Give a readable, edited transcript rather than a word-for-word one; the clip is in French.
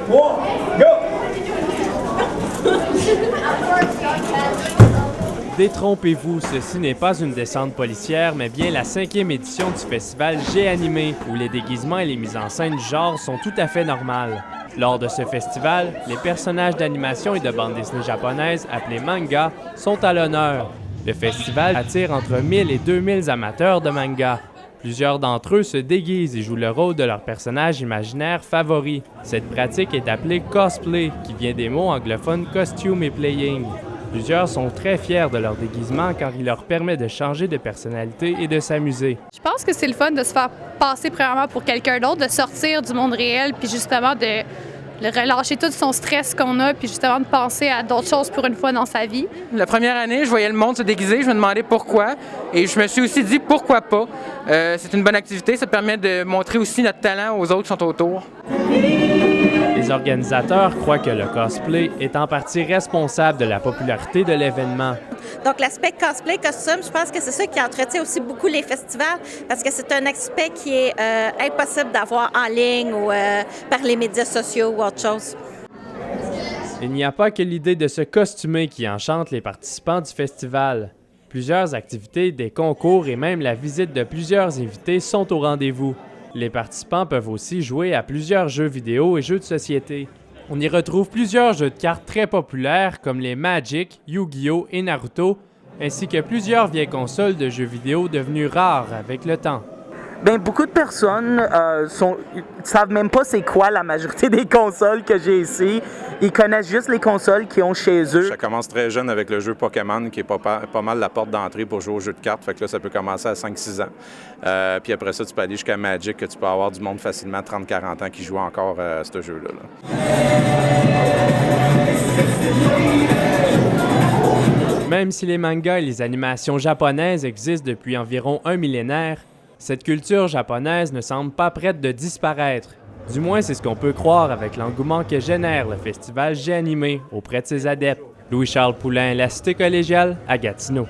3, go! Détrompez-vous, ceci n'est pas une descente policière, mais bien la 5e édition du festival G-Animé, où les déguisements et les mises en scène du genre sont tout à fait normales. Lors de ce festival, les personnages d'animation et de bande dessinée japonaises, appelés manga, sont à l'honneur. Le festival attire entre 1000 et 2000 amateurs de manga. Plusieurs d'entre eux se déguisent et jouent le rôle de leur personnage imaginaire favori. Cette pratique est appelée cosplay, qui vient des mots anglophones costume et playing. Plusieurs sont très fiers de leur déguisement car il leur permet de changer de personnalité et de s'amuser. Je pense que c'est le fun de se faire passer premièrement pour quelqu'un d'autre, de sortir du monde réel, puis justement de relâcher tout son stress qu'on a, puis justement de penser à d'autres choses pour une fois dans sa vie. La première année, je voyais le monde se déguiser, je me demandais pourquoi, et je me suis aussi dit pourquoi pas. C'est une bonne activité, ça permet de montrer aussi notre talent aux autres qui sont autour. Les organisateurs croient que le cosplay est en partie responsable de la popularité de l'événement. Donc, l'aspect cosplay, costume, je pense que c'est ça qui entretient aussi beaucoup les festivals parce que c'est un aspect qui est impossible d'avoir en ligne ou par les médias sociaux ou autre chose. Il n'y a pas que l'idée de se costumer qui enchante les participants du festival. Plusieurs activités, des concours et même la visite de plusieurs invités sont au rendez-vous. Les participants peuvent aussi jouer à plusieurs jeux vidéo et jeux de société. On y retrouve plusieurs jeux de cartes très populaires comme les Magic, Yu-Gi-Oh! Et Naruto, ainsi que plusieurs vieilles consoles de jeux vidéo devenues rares avec le temps. Bien, beaucoup de personnes savent même pas c'est quoi la majorité des consoles que j'ai ici. Ils connaissent juste les consoles qu'ils ont chez eux. Ça commence très jeune avec le jeu Pokémon, qui est pas mal la porte d'entrée pour jouer aux jeux de cartes. Fait que là, ça peut commencer à 5-6 ans. Puis après ça, tu peux aller jusqu'à Magic, que tu peux avoir du monde facilement 30-40 ans qui joue encore à ce jeu-là. Même si les mangas et les animations japonaises existent depuis environ un millénaire, cette culture japonaise ne semble pas prête de disparaître. Du moins, c'est ce qu'on peut croire avec l'engouement que génère le festival G-Animé auprès de ses adeptes. Louis-Charles Poulain, La Cité collégiale, à Gatineau.